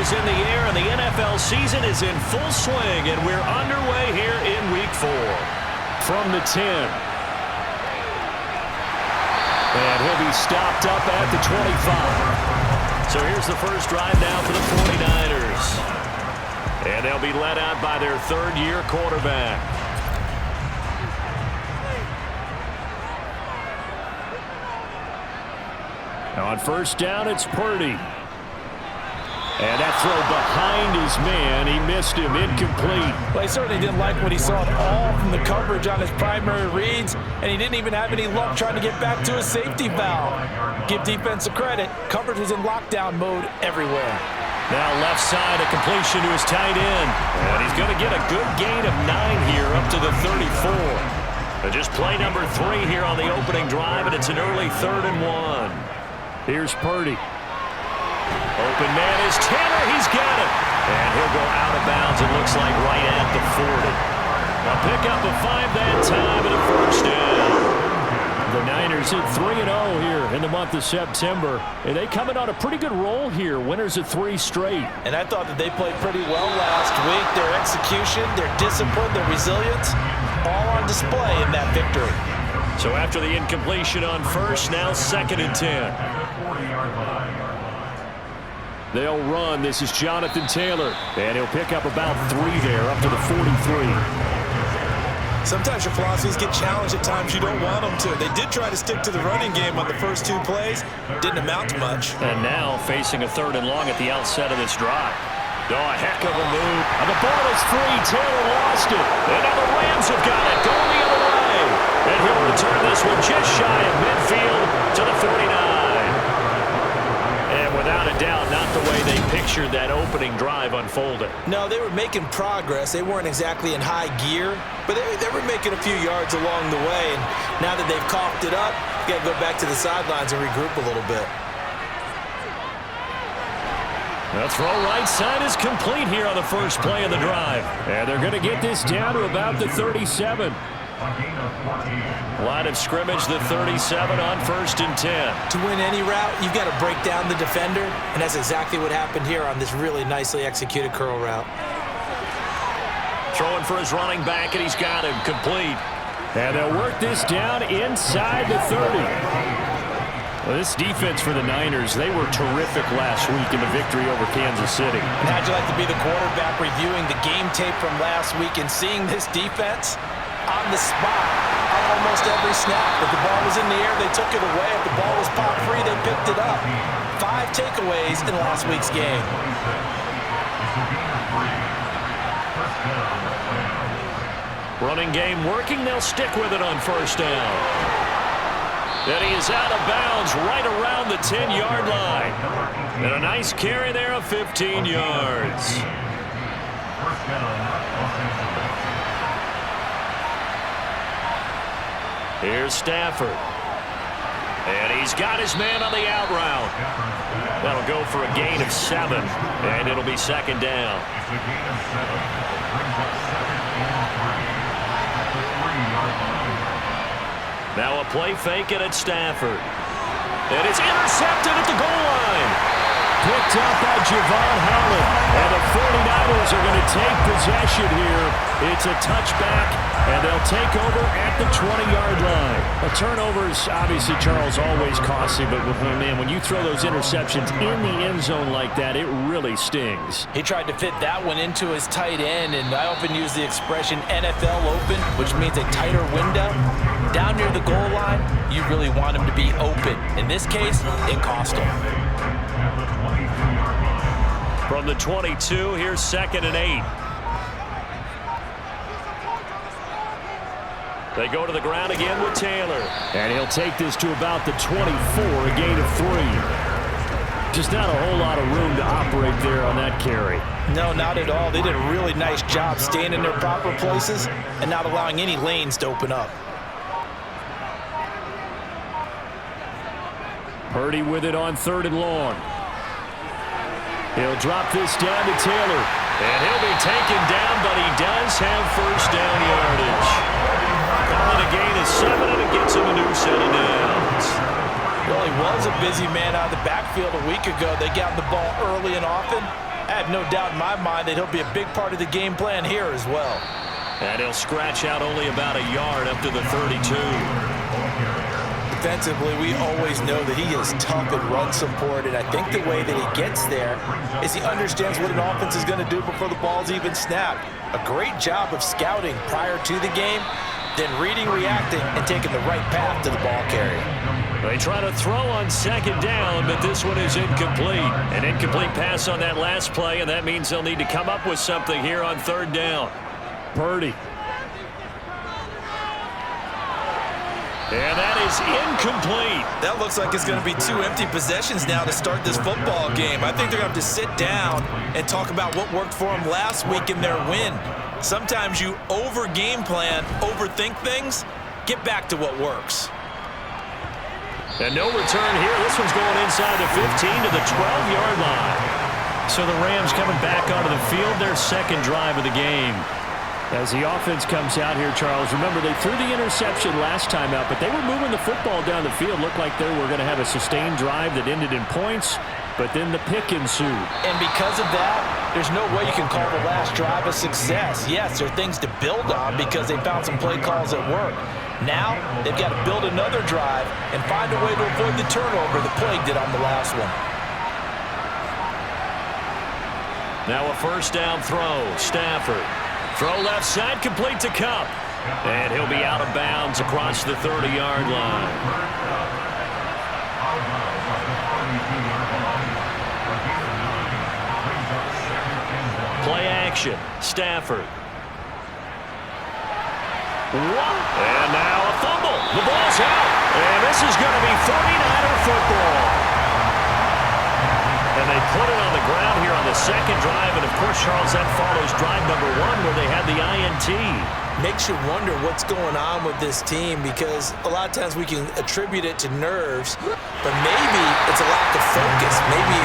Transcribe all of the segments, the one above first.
is in the air, and the NFL season is in full swing, and we're underway here in Week 4. From the 10. And he'll be stopped up at the 25. So here's the first drive now for the 49ers. And they'll be led out by their third-year quarterback. On first down, it's Purdy. And that throw behind his man, he missed him, incomplete. Well, he certainly didn't like what he saw at all from the coverage on his primary reads, and he didn't even have any luck trying to get back to his safety valve. Give defense a credit. Coverage was in lockdown mode everywhere. Now left side, a completion to his tight end. And he's going to get a good gain of 9 here up to the 34. But just play number 3 here on the opening drive, and it's an early 3rd and 1. Here's Purdy. Open man is Taylor. He's got it. And he'll go out of bounds, it looks like, right at the 40. A pickup of 5 that time and a first down. The Niners hit 3-0 here in the month of September. And they coming on a pretty good roll here. Winners of 3 straight. And I thought that they played pretty well last week. Their execution, their discipline, their resilience, all on display in that victory. So after the incompletion on first, now 2nd and 10. They'll run. This is Jonathan Taylor. And he'll pick up about 3 there, up to the 43. Sometimes your philosophies get challenged at times you don't want them to. They did try to stick to the running game on the first 2 plays. Didn't amount to much. And now facing a 3rd and long at the outset of this drive. Oh, a heck of a move. And the ball is free. Taylor lost it. And now the Rams have got it. Going the other way. And he'll return this one just shy of midfield to the 49. And without a doubt, not the way they pictured that opening drive unfolded. No, they were making progress. They weren't exactly in high gear, but they were making a few yards along the way. And now that they've coughed it up, you got to go back to the sidelines and regroup a little bit. The throw right side is complete here on the first play of the drive. And they're going to get this down to about the 37. Line of scrimmage, the 37 on 1st and 10. To win any route, you've got to break down the defender, and that's exactly what happened here on this really nicely executed curl route. Throwing for his running back, and he's got him complete. And they'll work this down inside the 30. Well, this defense for the Niners, they were terrific last week in the victory over Kansas City. And how'd you like to be the quarterback reviewing the game tape from last week and seeing this defense on the spot on almost every snap? If the ball was in the air, they took it away. If the ball was pop free, they picked it up. 5 takeaways in last week's game. Running game working. They'll stick with it on first down. And he is out of bounds right around the 10-yard line. And a nice carry there of 15 yards. Here's Stafford. And he's got his man on the out route. That'll go for a gain of 7. And it'll be 2nd down. Now a play fake it at Stafford. And it's intercepted at the goal line. Picked up by Javon Holland. And the 49ers are going to take possession here. It's a touchback, and they'll take over at the 20-yard line. A turnovers, obviously, Charles, always costly, but man, when you throw those interceptions in the end zone like that, it really stings. He tried to fit that one into his tight end, and I often use the expression NFL open, which means a tighter window. Down near the goal line, you really want him to be open. In this case, it cost him. From the 22, here's 2nd and 8. They go to the ground again with Taylor. And he'll take this to about the 24, a gain of 3. Just not a whole lot of room to operate there on that carry. No, not at all. They did a really nice job staying in their proper places and not allowing any lanes to open up. Purdy with it on 3rd and long. He'll drop this down to Taylor. And he'll be taken down, but he does have first down yardage. Calling a gain of 7, and it gets him a new set of downs. Well, he was a busy man out of the backfield a week ago. They got the ball early and often. I have no doubt in my mind that he'll be a big part of the game plan here as well. And he'll scratch out only about a yard up to the 32. Defensively, we always know that he is tough in run support, and I think the way that he gets there is he understands what an offense is going to do before the ball's even snapped. A great job of scouting prior to the game, then reading, reacting, and taking the right path to the ball carrier. They try to throw on second down, but this one is incomplete. An incomplete pass on that last play, and that means they'll need to come up with something here on third down. Purdy. And that is incomplete. That looks like it's going to be 2 empty possessions now to start this football game. I think they're going to have to sit down and talk about what worked for them last week in their win. Sometimes you over-game plan, overthink things, get back to what works. And no return here. This one's going inside the 15 to the 12-yard line. So the Rams coming back onto the field, their second drive of the game. As the offense comes out here, Charles, remember they threw the interception last time out, but they were moving the football down the field. Looked like they were going to have a sustained drive that ended in points, but then the pick ensued. And because of that, there's no way you can call the last drive a success. Yes, there are things to build on because they found some play calls at work. Now, they've got to build another drive and find a way to avoid the turnover the plague did on the last one. Now a first down throw. Stafford. Throw left side, complete to Kupp. And he'll be out of bounds across the 30-yard line. Play action. Stafford. And now a fumble. The ball's out. And this is going to be 49er football. And they put it on the ground here on the second drive. And, of course, Charles, that follows drive number 1 where they had the INT. Makes you wonder what's going on with this team because a lot of times we can attribute it to nerves, but maybe it's a lack of focus. Maybe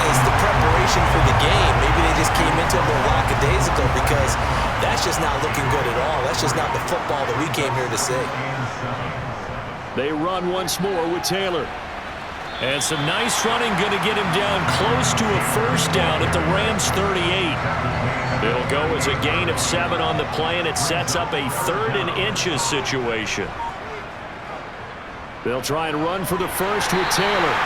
it's the preparation for the game. Maybe they just came into it a little lackadaisical because that's just not looking good at all. That's just not the football that we came here to see. They run once more with Taylor. And some nice running going to get him down close to a first down at the Rams 38. They'll go as a gain of 7 on the play, and it sets up a 3rd and inches situation. They'll try and run for the first with Taylor.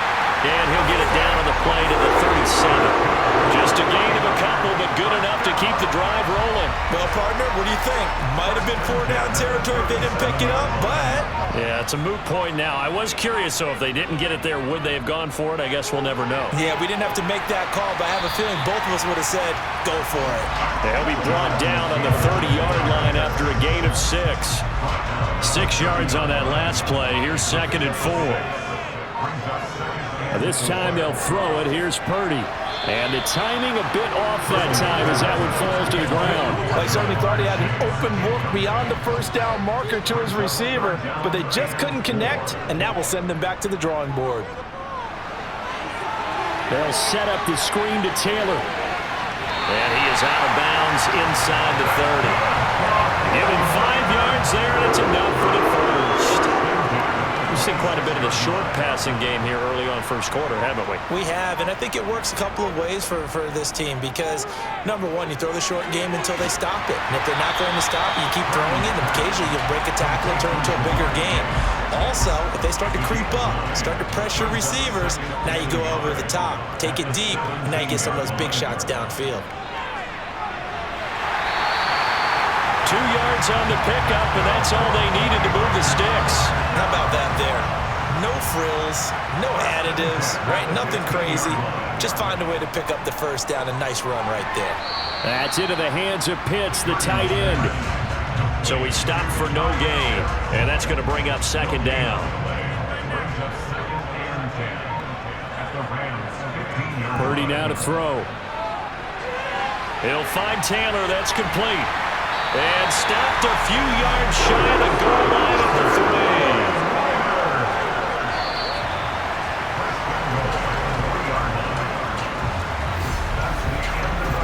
And he'll get it down on the play to the 37. Just a gain of a couple, but good enough to keep the drive rolling. Well, partner, what do you think? Might have been 4-down territory if they didn't pick it up, but... Yeah, it's a moot point now. I was curious, so if they didn't get it there, would they have gone for it? I guess we'll never know. Yeah, we didn't have to make that call, but I have a feeling both of us would have said, go for it. They'll be brought down on the 30-yard line after a gain of 6. 6 yards on that last play. Here's 2nd and 4. This time they'll throw it. Here's Purdy. And the timing a bit off that time as that one falls to the ground. They certainly thought he had an open look beyond the first down marker to his receiver, but they just couldn't connect, and that will send them back to the drawing board. They'll set up the screen to Taylor. And he is out of bounds inside the 30. Give him 5 yards there, and it's enough for the first. We've seen quite a bit of the short passing game here early on first quarter, haven't we? We have, and I think it works a couple of ways for this team because, number one, you throw the short game until they stop it. And if they're not going to stop it, you keep throwing it, and occasionally you'll break a tackle and turn it into a bigger game. Also, if they start to creep up, start to pressure receivers, now you go over the top, take it deep, and now you get some of those big shots downfield. 2 yards on the pickup, and that's all they needed to move the sticks. How about that there? No frills, no additives, right? Nothing crazy. Just find a way to pick up the first down. A nice run right there. That's into the hands of Pitts, the tight end. So he stopped for no gain, and that's going to bring up 2nd down. Purdy now to throw. He'll find Taylor. That's complete. And stopped a few yards shy of the goal line at the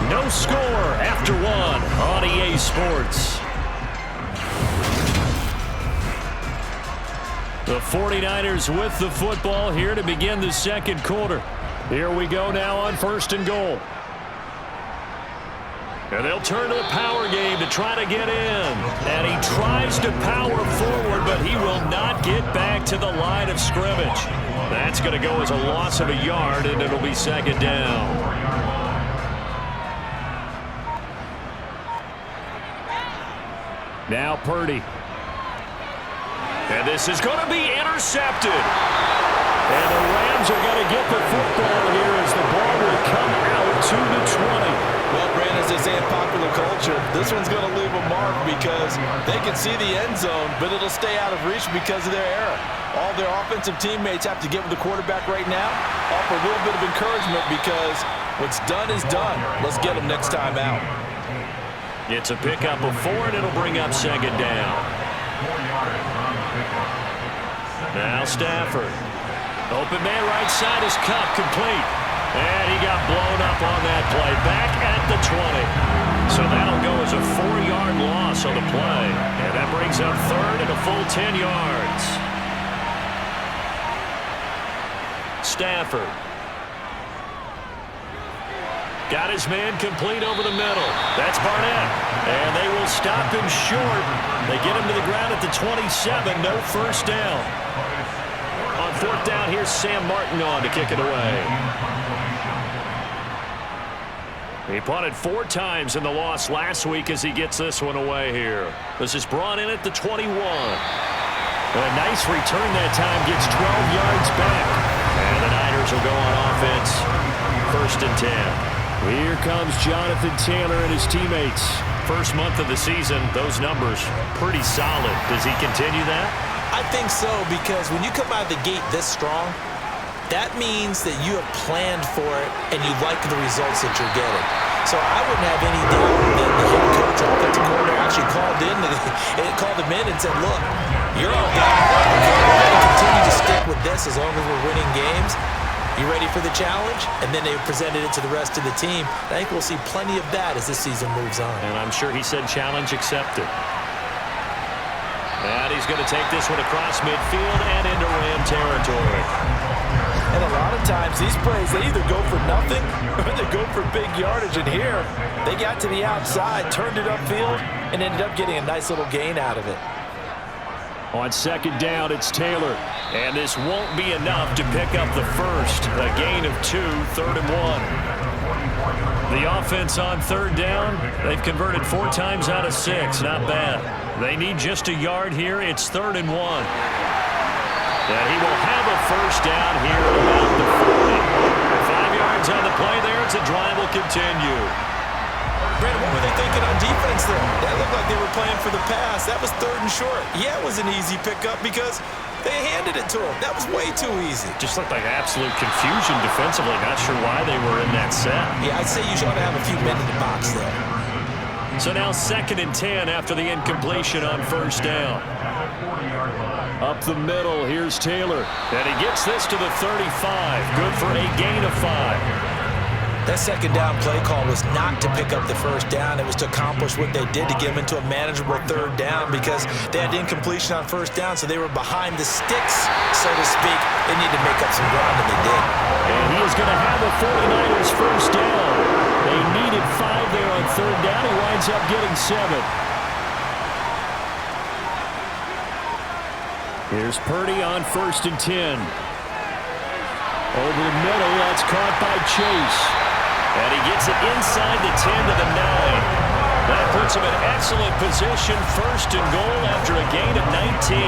3. No score after 1 on EA Sports. The 49ers with the football here to begin the second quarter. Here we go now on 1st and goal. And they'll turn to the power game to try to get in. And he tries to power forward, but he will not get back to the line of scrimmage. That's going to go as a loss of a yard, and it'll be second down. Now Purdy. And this is going to be intercepted. And the Rams are going to get the football here as the ball will come out to the 20. Well, Brandon, as they say in popular culture, this one's going to leave a mark because they can see the end zone, but it'll stay out of reach because of their error. All their offensive teammates have to get with the quarterback right now, offer a little bit of encouragement because what's done is done. Let's get them next time out. It's a pickup of 4, and it'll bring up second down. Now Stafford. Open man right side is Kupp, complete. And he got blown up on that play. Back at the 20. So that'll go as a 4-yard loss on the play. And that brings up third and a full 10 yards. Stafford. Got his man complete over the middle. That's Barnett. And they will stop him short. They get him to the ground at the 27. No first down. On fourth down, here's Sam Martin on to kick it away. He punted 4 times in the loss last week as he gets this one away here. This is brought in at the 21. A nice return that time, gets 12 yards back. And the Niners will go on offense. First and 10. Here comes Jonathan Taylor and his teammates. First month of the season, those numbers pretty solid. Does he continue that? I think so, because when you come out of the gate this strong, that means that you have planned for it and you like the results that you're getting. So I wouldn't have any doubt that the head coach or offensive coordinator actually called him in and said, look, you're all done. We're going to continue to stick with this as long as we're winning games. You ready for the challenge? And then they presented it to the rest of the team. I think we'll see plenty of that as this season moves on. And I'm sure he said challenge accepted. And he's going to take this one across midfield and into Ram territory. And a lot of times these plays, they either go for nothing or they go for big yardage. And here, they got to the outside, turned it upfield, and ended up getting a nice little gain out of it. On second down, it's Taylor. And this won't be enough to pick up the first. A gain of 2, third and 1. The offense on third down, they've converted 4 times out of 6. Not bad. They need just a yard here. It's third and 1. And he will have a first down here at about the 40. 5 yards on the play there. It's a drive will continue. Brandon, what were they thinking on defense there? That looked like they were playing for the pass. That was third and short. Yeah, it was an easy pickup because they handed it to him. That was way too easy. Just looked like absolute confusion defensively. Not sure why they were in that set. Yeah, I'd say you should have a few men in the box there. So now second and 10 after the incompletion on first down. Up the middle, here's Taylor. And he gets this to the 35. Good for a gain of 5. That second down play call was not to pick up the first down. It was to accomplish what they did to get them into a manageable third down because they had incompletion on first down, so they were behind the sticks, so to speak. They needed to make up some ground, and they did. And he is going to have a 49ers first down. They needed 5 there on third down. He winds up getting 7. Here's Purdy on first and 10. Over the middle, that's caught by Chase. And he gets it inside the 10 to the 9. That puts him in excellent position. First and goal after a gain of 19.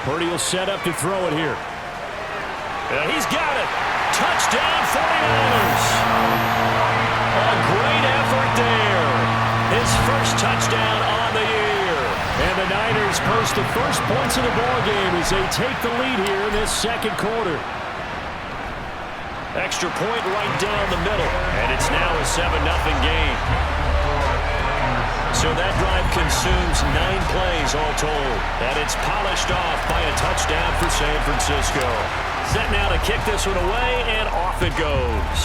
Purdy will set up to throw it here. And he's got it. Touchdown 49ers. A great effort there. His first touchdown on the year. And the Niners post the first points of the ball game as they take the lead here in this second quarter. Extra point right down the middle. And it's now a 7-0 game. So that drive consumes 9 plays all told. And it's polished off by a touchdown for San Francisco. Set now to kick this one away, and off it goes.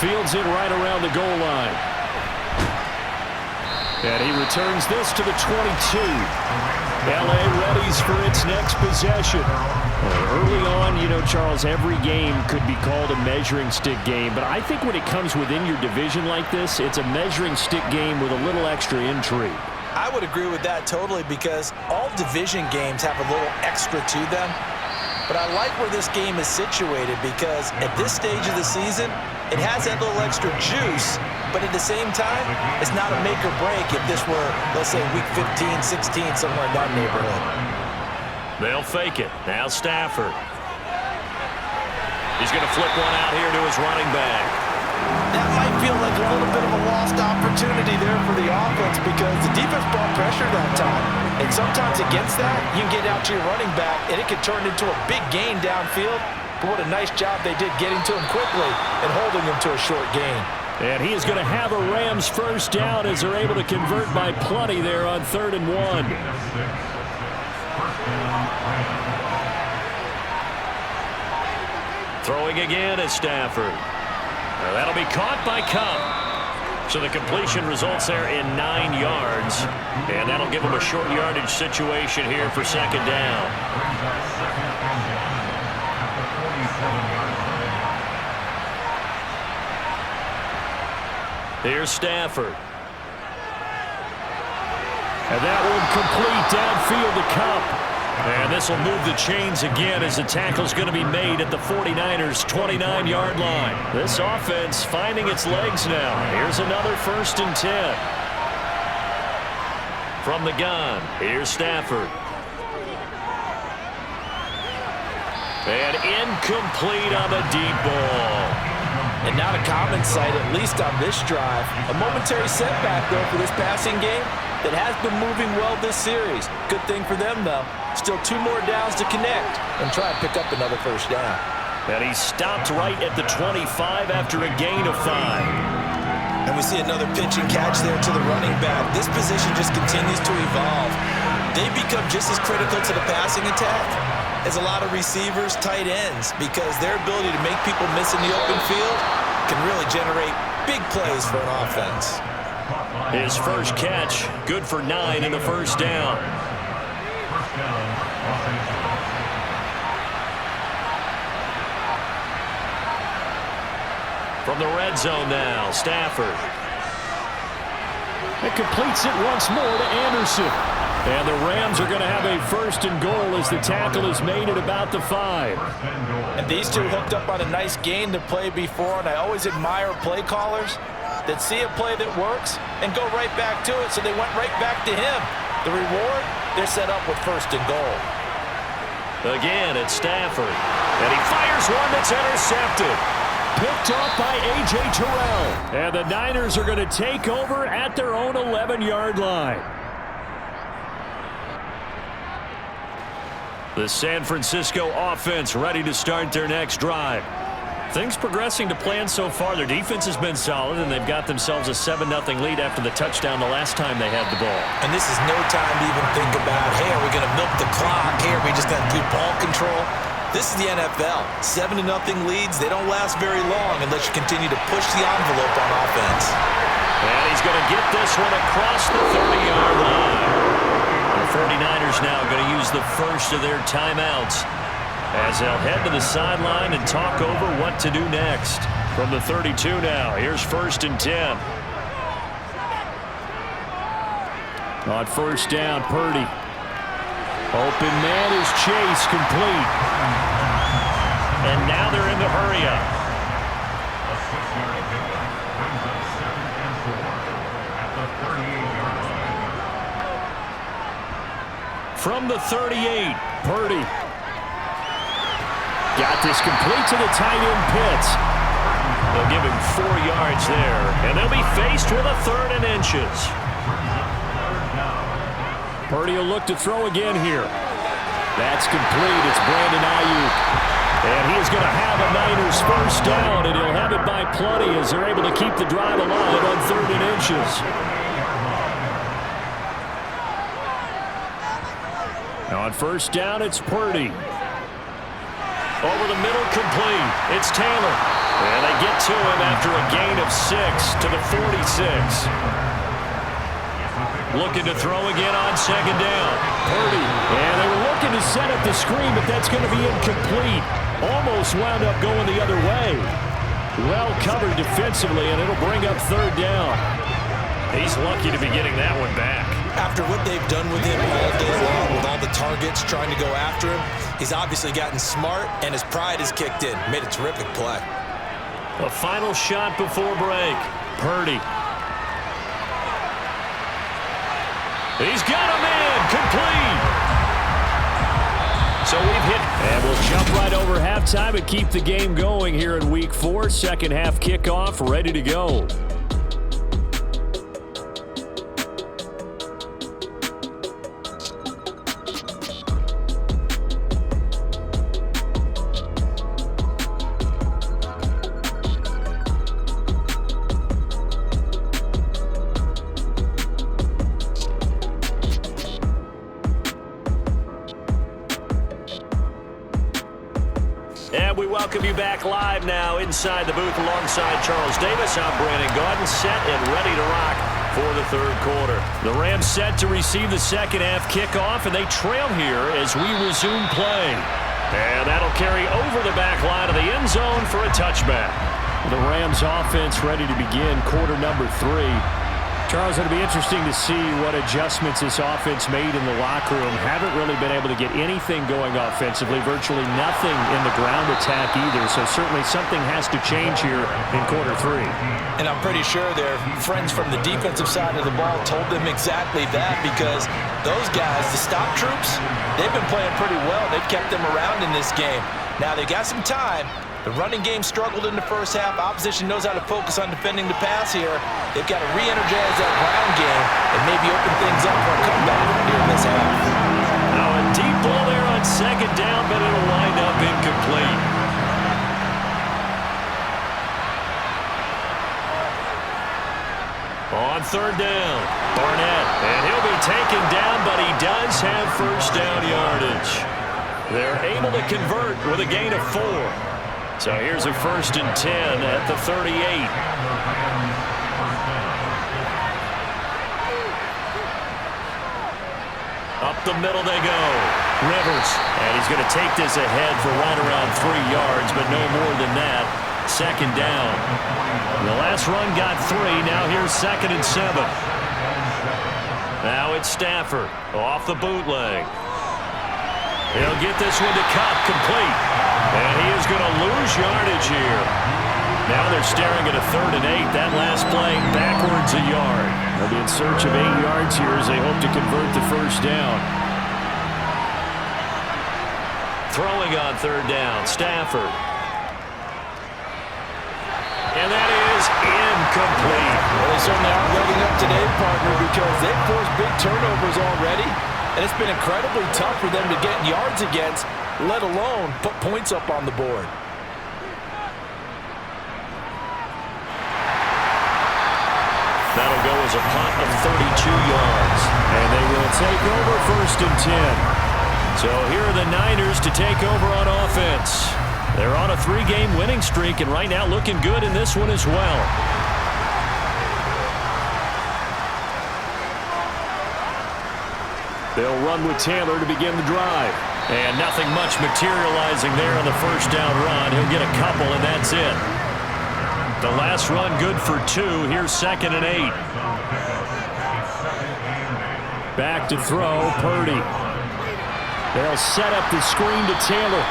Fields it right around the goal line. And he returns this to the 22. L.A. readies for its next possession. Early on, you know, Charles, every game could be called a measuring stick game, but I think when it comes within your division like this, it's a measuring stick game with a little extra intrigue. I would agree with that totally because all division games have a little extra to them. But I like where this game is situated because at this stage of the season, it has that little extra juice, but at the same time, it's not a make or break if this were, let's say, week 15, 16, somewhere in that neighborhood. They'll fake it. Now Stafford. He's going to flip one out here to his running back. That might feel like a little bit of a lost opportunity there for the offense because the defense brought pressure that time. And sometimes against that, you can get out to your running back, and it can turn into a big gain downfield. But what a nice job they did getting to him quickly and holding him to a short gain. And he is going to have a Rams first down as they're able to convert by plenty there on 3rd and 1. Throwing again is Stafford. Now that'll be caught by Kupp. So the completion results there in 9 yards. And that'll give him a short yardage situation here for 2nd down. Here's Stafford. And that one complete downfield to Kupp. And this will move the chains again as the tackle's going to be made at the 49ers' 29-yard line. This offense finding its legs now. Here's another 1st and 10. From the gun, here's Stafford. And incomplete on the deep ball. And not a common sight, at least on this drive. A momentary setback, though, for this passing game that has been moving well this series. Good thing for them, though. Still 2 more downs to connect and try and pick up another first down. And he stopped right at the 25 after a gain of 5. And we see another pitch and catch there to the running back. This position just continues to evolve. They become just as critical to the passing attack as a lot of receivers, tight ends, because their ability to make people miss in the open field can really generate big plays for an offense. His first catch, good for 9 in the first down. From the red zone now, Stafford. It completes it once more to Anderson. And the Rams are going to have a 1st and goal as the tackle is made at about the 5. And these two hooked up on a nice gain to play before, and I always admire play callers that see a play that works and go right back to it, so they went right back to him. The reward, they're set up with 1st and goal. Again, it's Stafford. And he fires one that's intercepted. Picked off by A.J. Terrell. And the Niners are going to take over at their own 11-yard line. The San Francisco offense ready to start their next drive. Things progressing to plan so far. Their defense has been solid, and they've got themselves a 7-0 lead after the touchdown the last time they had the ball. And this is no time to even think about, hey, are we going to milk the clock? Hey, are we just going to do ball control? This is the NFL. 7-0 leads, they don't last very long unless you continue to push the envelope on offense. And he's going to get this one across the 30-yard line. The 49ers now going to use the first of their timeouts as they'll head to the sideline and talk over what to do next. From the 32 now, here's 1st and 10. On 1st down, Purdy. Open man is Chase, complete. And now they're in the hurry-up. From the 38, Purdy. Got this complete to the tight end, Pitts. They'll give him 4 yards there, and they'll be faced with a 3rd and inches. Purdy will look to throw again here. That's complete. It's Brandon Ayuk. And he is going to have a Niners first down, and he'll have it by plenty as they're able to keep the drive alive on 3rd and inches. On 1st down, it's Purdy. Over the middle, complete. It's Taylor. And they get to him after a gain of 6 to the 46. looking to throw again on second down. Purdy. And they were looking to set up the screen, but that's going to be incomplete. Almost wound up going the other way. Well covered defensively, and it'll bring up third down. He's lucky to be getting that one back. After what they've done with him all day long, with all the targets trying to go after him, he's obviously gotten smart, and his pride has kicked in. Made a terrific play. A final shot before break. Purdy. He's got him in. Complete. So we've hit. And we'll jump right over halftime and keep the game going here in Week 4. Second half kickoff ready to go. And we welcome you back live now inside the booth alongside Charles Davis. I'm Brandon Gaudin, set and ready to rock for the third quarter. The Rams set to receive the second half kickoff, and they trail here as we resume play. And that'll carry over the back line of the end zone for a touchback. The Rams offense ready to begin quarter number 3. Charles, it'll be interesting to see what adjustments this offense made in the locker room. Haven't really been able to get anything going offensively, virtually nothing in the ground attack either, so certainly something has to change here in quarter 3. And I'm pretty sure their friends from the defensive side of the ball told them exactly that, because those guys, the stop troops, they've been playing pretty well. They've kept them around in this game. Now they got some time. The running game struggled in the first half. Opposition knows how to focus on defending the pass here. They've got to re-energize that ground game and maybe open things up for a comeback during this half. Now a deep ball there on second down, but it'll wind up incomplete. On third down, Barnett, and he'll be taken down, but he does have first down yardage. They're able to convert with a gain of 4. So here's a 1st and 10 at the 38. Up the middle they go. Rivers, and he's going to take this ahead for right around 3 yards, but no more than that. Second down. The last run got 3. Now here's 2nd and 7. Now it's Stafford off the bootleg. He'll get this one to Kupp, complete. And he is going to lose yardage here. Now they're staring at a 3rd and 8. That last play backwards a yard. They'll be in search of 8 yards here as they hope to convert the first down. Throwing on 3rd down, Stafford. And that is incomplete. Well, they certainly aren't letting up today, partner, because they've forced big turnovers already. And it's been incredibly tough for them to get yards against, let alone put points up on the board. That'll go as a punt of 32 yards. And they will take over 1st and 10. So here are the Niners to take over on offense. They're on a 3-game winning streak, and right now looking good in this one as well. They'll run with Taylor to begin the drive. And nothing much materializing there on the first down run. He'll get a couple, and that's it. The last run good for 2. Here's 2nd and 8. Back to throw, Purdy. They'll set up the screen to Taylor.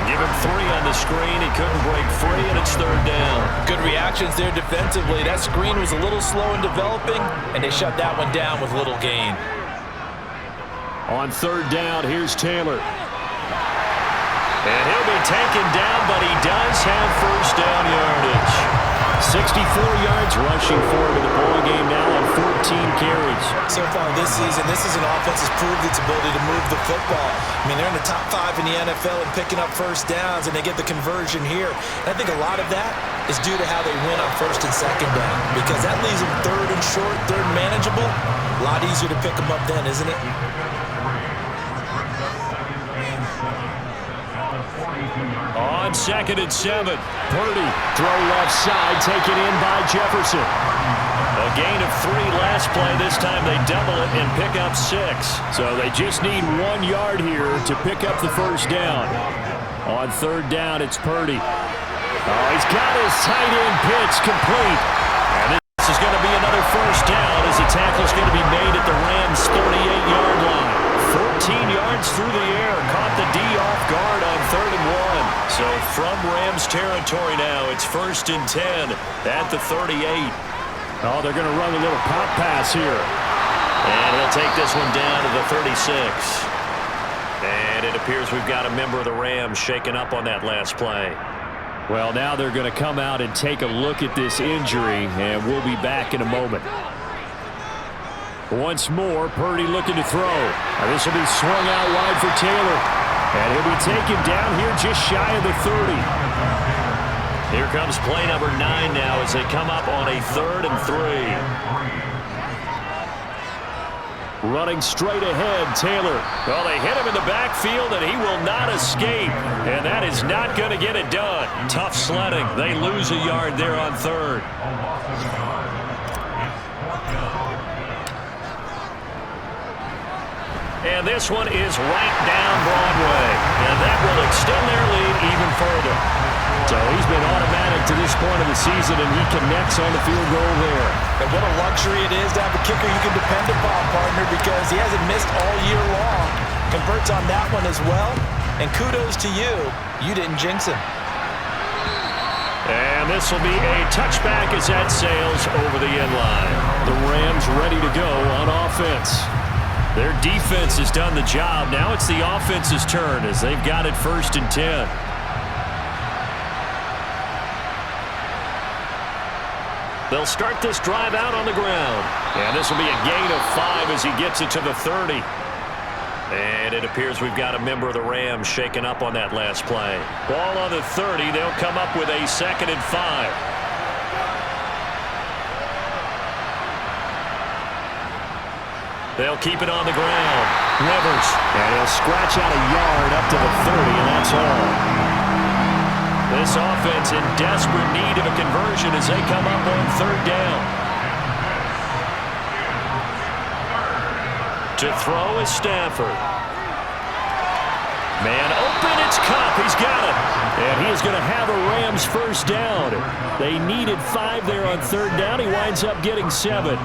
Give him 3 on the screen. He couldn't break free, and it's 3rd down. Good reactions there defensively. That screen was a little slow in developing, and they shut that one down with little gain. On 3rd down, here's Taylor. And he'll be taken down, but he does have first down yardage. 64 yards rushing forward in the ball game now on 14 carries. So far this season, this is an offense that's proved its ability to move the football. I mean, they're in the top 5 in the NFL in picking up first downs, and they get the conversion here. And I think a lot of that is due to how they win on 1st and 2nd down, because that leaves them 3rd and short, 3rd and manageable. A lot easier to pick them up then, isn't it? On 2nd and 7. Purdy, throw left side, taken in by Jefferson. A gain of 3 last play. This time they double it and pick up 6. So they just need 1 yard here to pick up the first down. On third down, it's Purdy. Oh, he's got his tight end pitch complete. And this is going to be another first down as the tackle's going to be made at the Rams' 38-yard line. 14 yards through the air. Caught the D off guard on 3rd and 1. So from Rams territory now, it's 1st and 10 at the 38. Oh, they're going to run a little pop pass here. And he'll take this one down to the 36. And it appears we've got a member of the Rams shaken up on that last play. Well, now they're going to come out and take a look at this injury, and we'll be back in a moment. Once more, Purdy looking to throw. This will be swung out wide for Taylor. And he'll be taken down here just shy of the 30. Here comes play number 9 now as they come up on a 3rd and 3. Running straight ahead, Taylor. Well, they hit him in the backfield, and he will not escape. And that is not going to get it done. Tough sledding. They lose a yard there on 3rd. And this one is right down Broadway. And that will extend their lead even further. So he's been automatic to this point of the season, and he connects on the field goal there. And what a luxury it is to have a kicker you can depend upon, partner, because he hasn't missed all year long. Converts on that one as well. And kudos to you. You didn't jinx him. And this will be a touchback as that sails over the end line. The Rams ready to go on offense. Their defense has done the job. Now it's the offense's turn as they've got it 1st and 10. They'll start this drive out on the ground. And this will be a gain of 5 as he gets it to the 30. And it appears we've got a member of the Rams shaken up on that last play. Ball on the 30. They'll come up with a 2nd and 5. They'll keep it on the ground. Rivers. And he'll scratch out a yard up to the 30, and that's all. This offense in desperate need of a conversion as they come up on 3rd down. To throw is Stafford. Man open, it's Kupp. He's got it. And he is going to have a Rams first down. They needed 5 there on 3rd down. He winds up getting 7.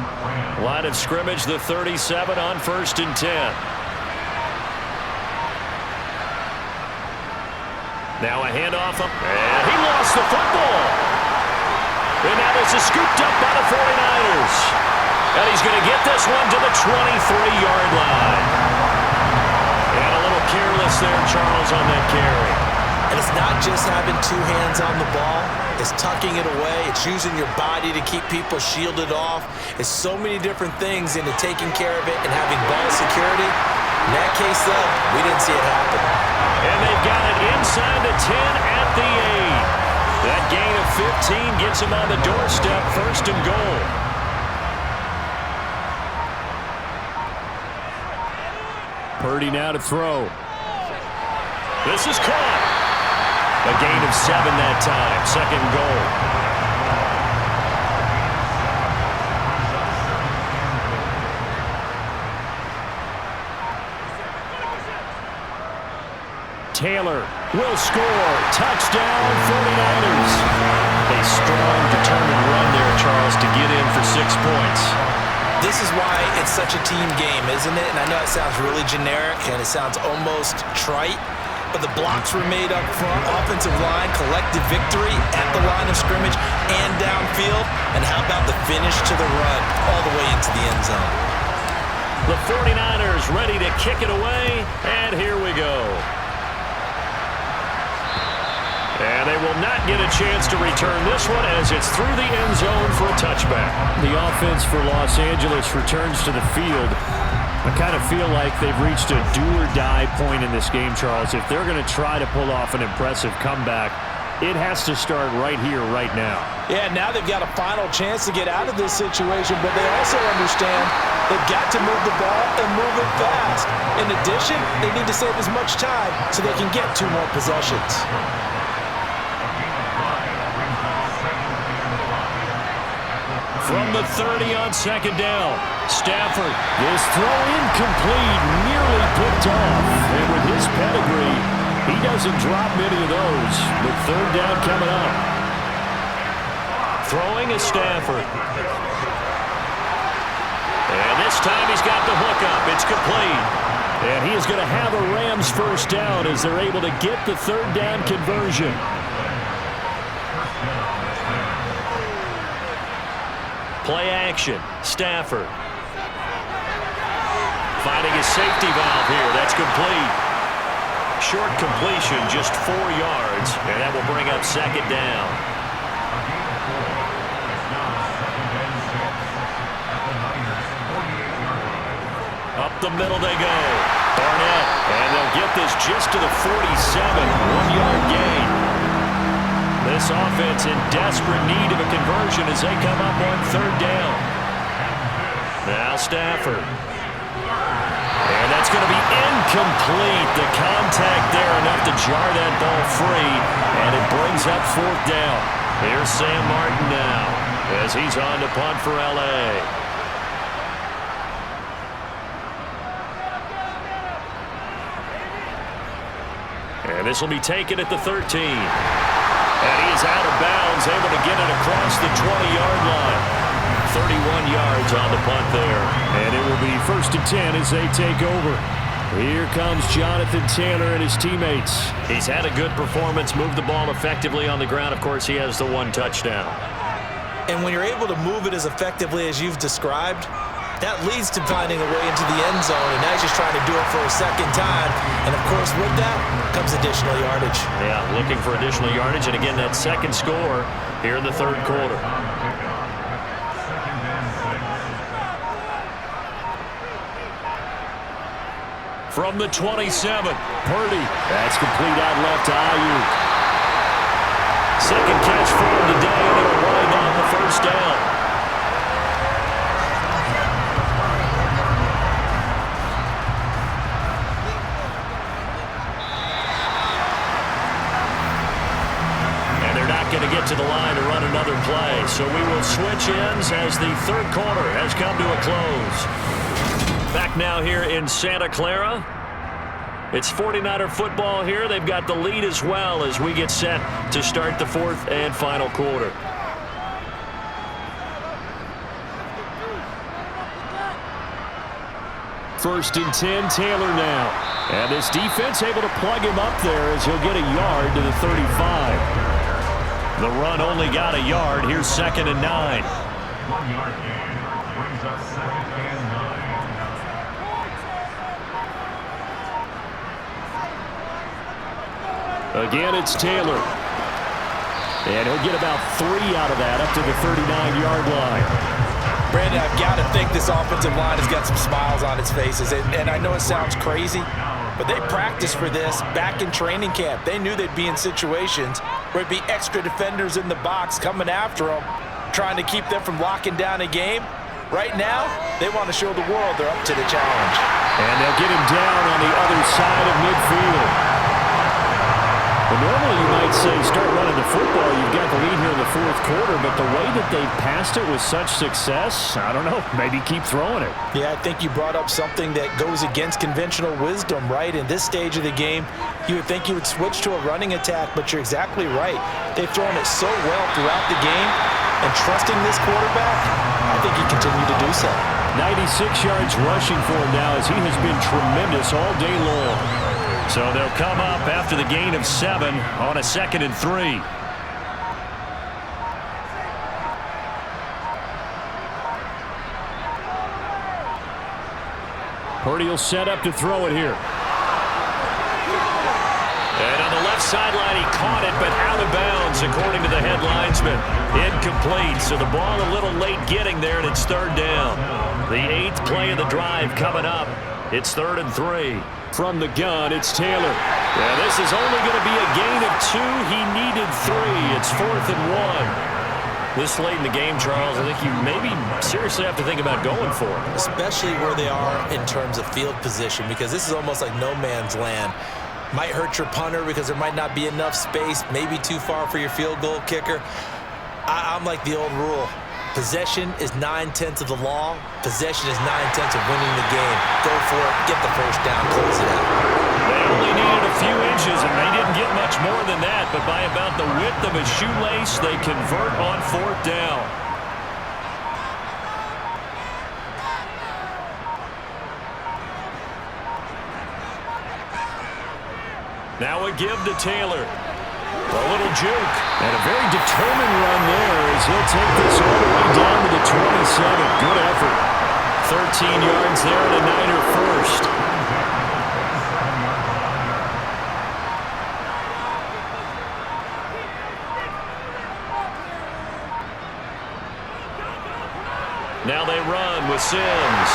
Line of scrimmage, the 37 on 1st and 10. Now a handoff up, and he lost the football. And now this is scooped up by the 49ers. And he's going to get this one to the 23-yard line. And a little careless there, Charles, on that carry. And it's not just having 2 hands on the ball. It's tucking it away. It's using your body to keep people shielded off. It's so many different things into taking care of it and having ball security. In that case, though, we didn't see it happen. And they've got it inside the 10 at the 8. That gain of 15 gets them on the doorstep, 1st and goal. Purdy now to throw. This is caught. A gain of 7 that time, 2nd goal. Taylor will score. Touchdown, 49ers. A strong, determined run there, Charles, to get in for 6 points. This is why it's such a team game, isn't it? And I know it sounds really generic and it sounds almost trite, but the blocks were made up front, offensive line, collective victory at the line of scrimmage and downfield. And how about the finish to the run all the way into the end zone? The 49ers ready to kick it away, and here we go. And they will not get a chance to return this one as it's through the end zone for a touchback. The offense for Los Angeles returns to the field. I kind of feel like they've reached a do-or-die point in this game, Charles. If they're going to try to pull off an impressive comeback, it has to start right here, right now. Yeah, now they've got a final chance to get out of this situation, but they also understand they've got to move the ball and move it fast. In addition, they need to save as much time so they can get 2 more possessions. from the 30 on second down. Stafford. This throw incomplete, nearly picked off. And with his pedigree, he doesn't drop many of those. But third down coming up. Throwing is Stafford. And this time he's got the hook up. It's complete. And he is going to have a Rams first down as they're able to get the third down conversion. Play action. Stafford. Finding his safety valve here. That's complete. Short completion, just 4 yards. And that will bring up second down. Up the middle they go. Barnett. And they'll get this just to the 47. 1-yard gain. This offense in desperate need of a conversion as they come up on third down. Now Stafford. And that's going to be incomplete. The contact there enough to jar that ball free. And it brings up fourth down. Here's Sam Martin now as he's on to punt for L.A. And this will be taken at the 13. And he is out of bounds, able to get it across the 20-yard line. 31 yards on the punt there. And it will be 1st and 10 as they take over. Here comes Jonathan Taylor and his teammates. He's had a good performance, moved the ball effectively on the ground. Of course, he has the 1 touchdown. And when you're able to move it as effectively as you've described, that leads to finding a way into the end zone, and now he's just trying to do it for a second time. And, of course, with that comes additional yardage. Yeah, looking for additional yardage. And, again, that second score here in the third quarter. From the 27, Purdy. That's complete out left to Ayuk. Second catch for him today, and it'll wind on the first down. Going to get to the line to run another play. So we will switch ends as the third quarter has come to a close. Back now here in Santa Clara. It's 49er football here. They've got the lead as well as we get set to start the fourth and final quarter. First and 10, Taylor now. And this defense able to plug him up there as he'll get a yard to the 35. The run only got a yard. Here's 2nd and 9. 1-yard gain brings us 2nd and 9. Again, it's Taylor. And he'll get about 3 out of that up to the 39-yard line. Brandon, I've got to think this offensive line has got some smiles on its faces. And I know it sounds crazy, but they practiced for this back in training camp. They knew they'd be in situations where it'd be extra defenders in the box coming after them, trying to keep them from locking down a game. Right now, they want to show the world they're up to the challenge. And they'll get him down on the other side of midfield. Well, normally you might say start running the football. You've got the lead here in the fourth quarter, but the way that they've passed it with such success, I don't know, maybe keep throwing it. Yeah, I think you brought up something that goes against conventional wisdom, right? In this stage of the game, you would think you would switch to a running attack, but you're exactly right. They've thrown it so well throughout the game, and trusting this quarterback, I think he continued to do so. 96 yards rushing for him now as he has been tremendous all day long. So they'll come up after the gain of 7 on a 2nd and 3. Purdy will set up to throw it here. And on the left sideline, he caught it, but out of bounds, according to the head linesman. Incomplete, so the ball a little late getting there, and it's third down. The 8th play of the drive coming up. It's 3rd and 3. From the gun, it's Taylor. Yeah, this is only going to be a gain of 2. He needed 3. It's 4th and 1. This late in the game, Charles, I think you maybe seriously have to think about going for it. Especially where they are in terms of field position, because this is almost like no man's land. Might hurt your punter because there might not be enough space, maybe too far for your field goal kicker. I'm like the old rule. Possession is 9/10 of the law. Possession is 9/10 of winning the game. Go for it. Get the first down. Close it out. They only needed a few inches, and they didn't get much more than that. But by about the width of a shoelace, they convert on 4th down. Now a give to Taylor. A little juke. And a very determined run there as he'll take this all the way down to the 27. Good effort. 13 yards there and a Niner first. Now they run with Sims.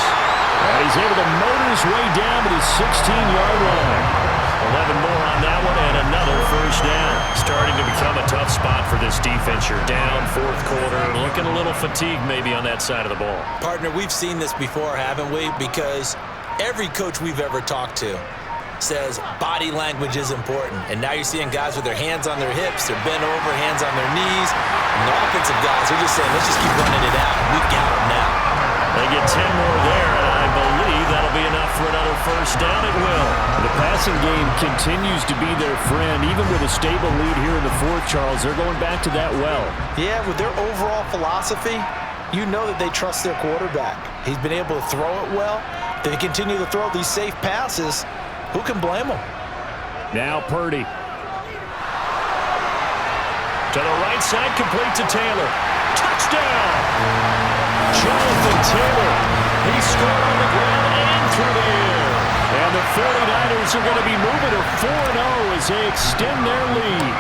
And he's able to motor his way down to the 16-yard line. 11 more on that one and another first down. Starting to become a tough spot for this defense. You're down 4th quarter. Looking a little fatigued maybe on that side of the ball. Partner, we've seen this before, haven't we? Because every coach we've ever talked to says body language is important. And now you're seeing guys with their hands on their hips, they're bent over, hands on their knees. And the offensive guys are just saying, let's just keep running it out. We've got them now. They get 10 more there, and I believe that'll be enough for another first down. It will. The passing game continues to be their friend. Even with a stable lead here in the 4th, Charles, they're going back to that well. Yeah, with their overall philosophy, you know that they trust their quarterback. He's been able to throw it well. They continue to throw these safe passes. Who can blame them? Now Purdy. To the right side, complete to Taylor. Touchdown! Jonathan Taylor. He scored on the ground and through the air. And the 49ers are going to be moving to 4-0 as they extend their lead.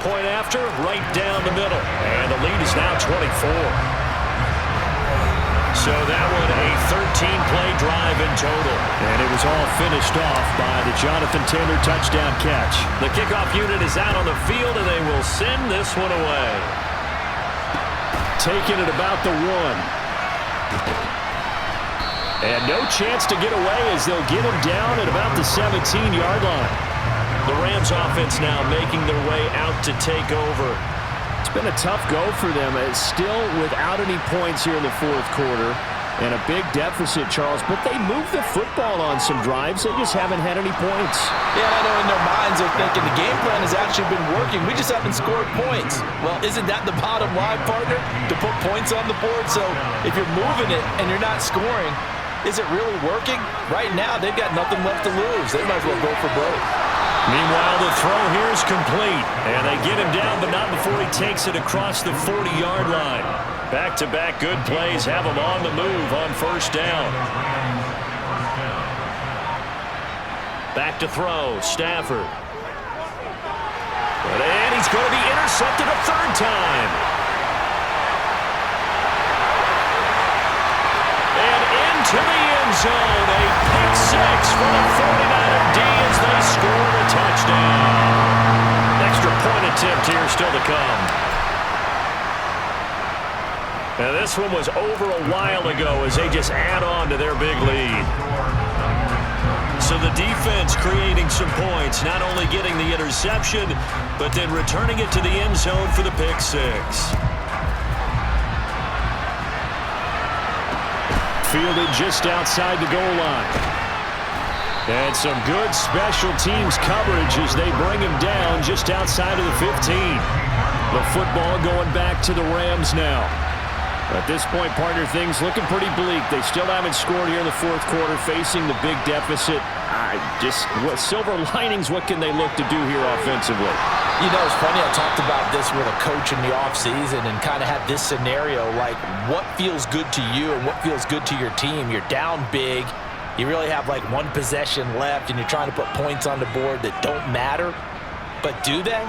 Point after, right down the middle. And the lead is now 24. So that one a 13-play drive in total. And it was all finished off by the Jonathan Taylor touchdown catch. The kickoff unit is out on the field, and they will send this one away. Taking it about the 1. And no chance to get away as they'll get him down at about the 17-yard line. The Rams offense now making their way out to take over. It's been a tough go for them. It's still without any points here in the 4th quarter. And a big deficit, Charles. But they moved the football on some drives. They just haven't had any points. Yeah, I know in their minds they're thinking the game plan has actually been working. We just haven't scored points. Well, isn't that the bottom line, partner? To put points on the board? So if you're moving it and you're not scoring, is it really working? Right now, they've got nothing left to lose. They might as well go for broke. Meanwhile, the throw here is complete. And they get him down, but not before he takes it across the 40-yard line. Back-to-back good plays have him on the move on first down. Back to throw, Stafford. And he's going to be intercepted a 3rd time. And into the end zone, a pick 6 for the 49er D as they score a touchdown. Extra point attempt here still to come. And this one was over a while ago as they just add on to their big lead. So the defense creating some points, not only getting the interception, but then returning it to the end zone for the pick 6. Fielded just outside the goal line. And some good special teams coverage as they bring him down just outside of the 15. The football going back to the Rams now. At this point, partner, things looking pretty bleak. They still haven't scored here in the 4th quarter, facing the big deficit. What silver linings, what can they look to do here offensively? You know, it's funny, I talked about this with a coach in the offseason and kind of had this scenario, like what feels good to you and what feels good to your team. You're down big. You really have like one possession left, and you're trying to put points on the board that don't matter. But do they?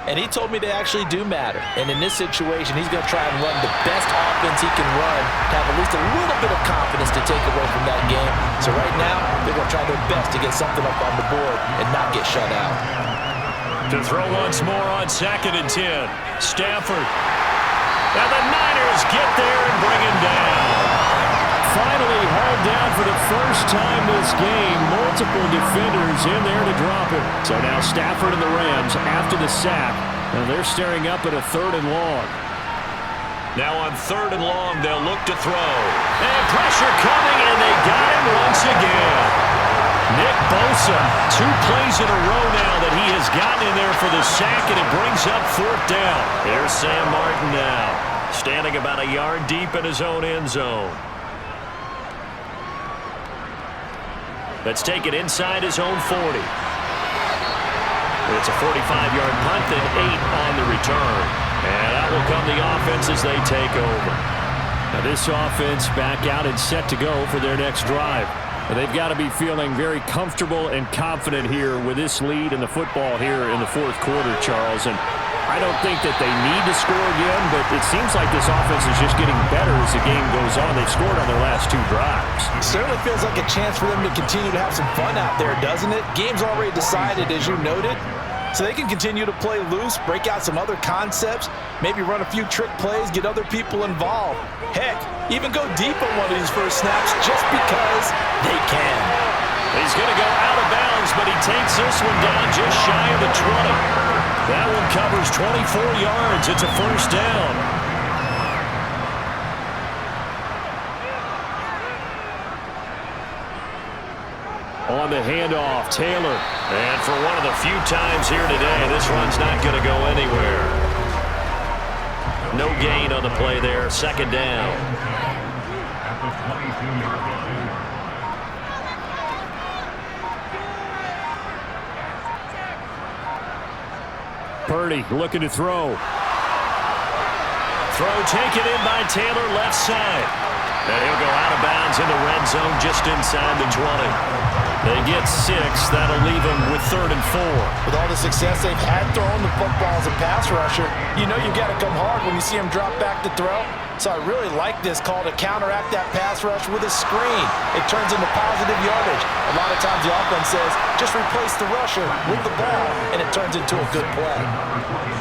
And he told me they actually do matter. And in this situation, he's going to try and run the best offense he can run to have at least a little bit of confidence to take away from that game. So right now, they're going to try their best to get something up on the board and not get shut out. To throw once more on 2nd and 10. Stafford. And the Niners get there and bring him down. Finally hauled down for the first time this game. Multiple defenders in there to drop him. So now Stafford and the Rams, after the sack, And they're staring up at a 3rd and long. Now on 3rd and long, they'll look to throw. And pressure coming, and they got him once again. Nick Bosa, 2 plays in a row now that he has gotten in there for the sack, and it brings up 4th down. Here's Sam Martin now, standing about a yard deep in his own end zone. Let's take it inside his own 40. It's a 45-yard punt, then 8 on the return. And out will come the offense as they take over. Now this offense back out and set to go for their next drive. And they've got to be feeling very comfortable and confident here with this lead in the football here in the 4th quarter, Charles. And I don't think that they need to score again, but it seems like this offense is just getting better as the game goes on. They've scored on their last 2 drives. It certainly feels like a chance for them to continue to have some fun out there, doesn't it? Game's already decided, as you noted. So they can continue to play loose, break out some other concepts, maybe run a few trick plays, get other people involved. Heck, even go deep on one of these first snaps just because they can. He's going to go out of bounds, but he takes this one down just shy of the 20. That one covers 24 yards. It's a 1st down. On the handoff, Taylor. And for one of the few times here today, this run's not going to go anywhere. No gain on the play there. 2nd down. At the 22-yard line. Purdy looking to throw. Throw taken in by Taylor, left side. And he'll go out of bounds in the red zone just inside the 20. They get 6. That'll leave them with 3rd and 4. With all the success they've had throwing the football as a pass rusher, you know you've got to come hard when you see him drop back to throw. So I really like this call to counteract that pass rush with a screen. It turns into positive yardage. A lot of times the offense says, just replace the rusher with the ball, and it turns into a good play.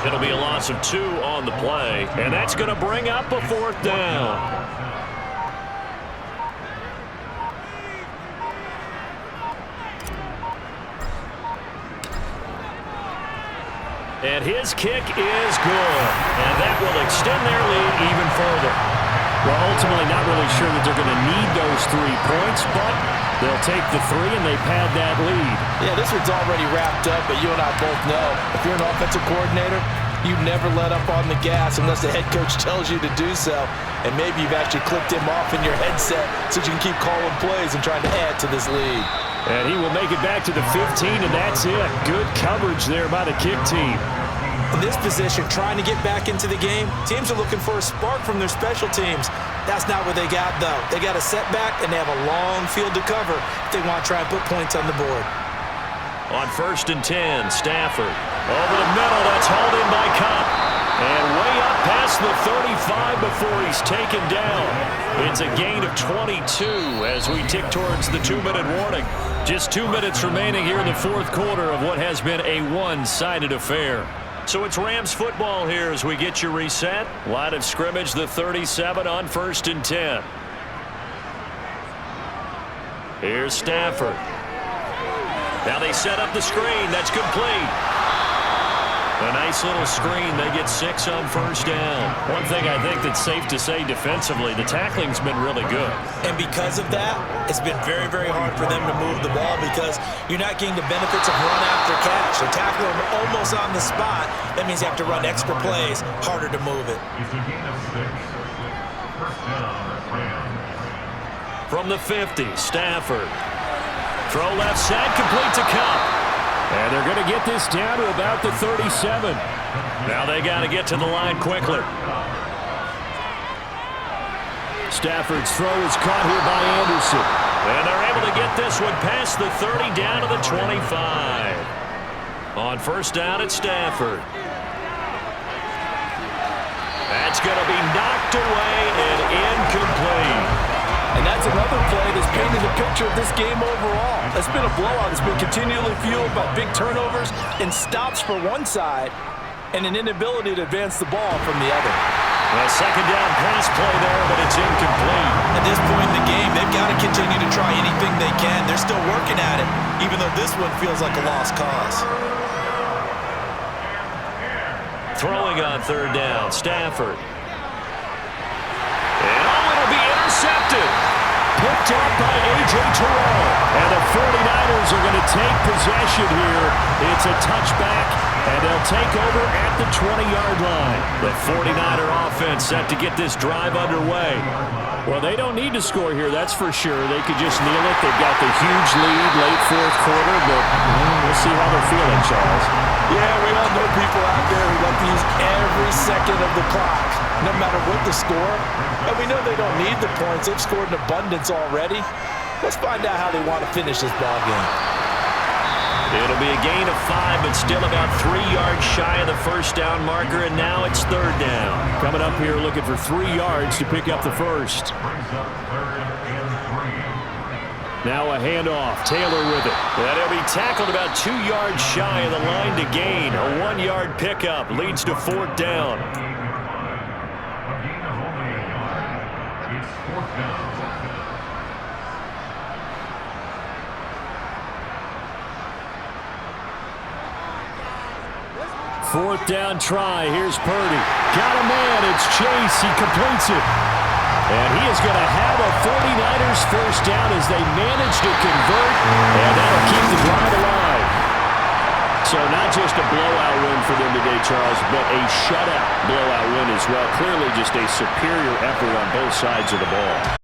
It'll be a loss of 2 on the play, and that's going to bring up a 4th down. And his kick is good. And that will extend their lead even further. Well, ultimately not really sure that they're going to need those 3 points, but they'll take the 3 and they pad that lead. Yeah, this one's already wrapped up, but you and I both know if you're an offensive coordinator, you never let up on the gas unless the head coach tells you to do so. And maybe you've actually clicked him off in your headset so you can keep calling plays and trying to add to this lead. And he will make it back to the 15, and that's it. Good coverage there by the kick team. In this position, trying to get back into the game, teams are looking for a spark from their special teams. That's not what they got, though. They got a setback, and they have a long field to cover if they want to try and put points on the board. On 1st and 10, Stafford. Over the middle, that's hauled in by Cup. And way up past the 35 before he's taken down. It's a gain of 22 as we tick towards the 2-minute warning. Just 2 minutes remaining here in the 4th quarter of what has been a one-sided affair. So it's Rams football here as we get you reset. Line of scrimmage, the 37 on 1st and 10. Here's Stafford. Now they set up the screen. That's complete. A nice little screen. They get 6 on 1st down. One thing I think that's safe to say defensively, the tackling's been really good. And because of that, it's been very, very hard for them to move the ball because you're not getting the benefits of run after catch. They tackle them almost on the spot. That means you have to run extra plays, harder to move it. It's a gain of 6. 1st down, Rams. From the 50, Stafford. Throw left side, complete to Cup. And they're going to get this down to about the 37. Now they got to get to the line quickly. Stafford's throw is caught here by Anderson. And they're able to get this one past the 30 down to the 25. On 1st down at Stafford. That's going to be knocked away and incomplete. And that's another play that's painted the picture of this game overall. It's been a blowout. It's been continually fueled by big turnovers and stops for one side and an inability to advance the ball from the other. A 2nd down pass play there, but it's incomplete. At this point in the game, they've got to continue to try anything they can. They're still working at it, even though this one feels like a lost cause. Throwing on third down, Stafford. And it'll be intercepted. Picked up by A.J. Terrell. And the 49ers are going to take possession here. It's a touchback, and they'll take over at the 20-yard line. The 49er offense set to get this drive underway. Well, they don't need to score here, that's for sure. They could just kneel it. They've got the huge lead late fourth quarter, but we'll see how they're feeling, Charles. Yeah, we all know people out there who like to use every second of the clock, no matter what the score. And we know they don't need the points. They've scored in abundance already. Let's find out how they want to finish this ball game. It'll be a gain of 5, but still about 3 yards shy of the first down marker, and now it's third down. Coming up here looking for 3 yards to pick up the first. Now a handoff. Taylor with it. And he'll be tackled about 2 yards shy of the line to gain. A 1-yard pickup leads to fourth down. It's fourth down. Fourth down try. Here's Purdy. Got a man. It's Chase. He completes it. And he is going to have a 49ers first down as they manage to convert. And that'll keep the drive alive. So not just a blowout win for them today, Charles, but a shutout blowout win as well. Clearly just a superior effort on both sides of the ball.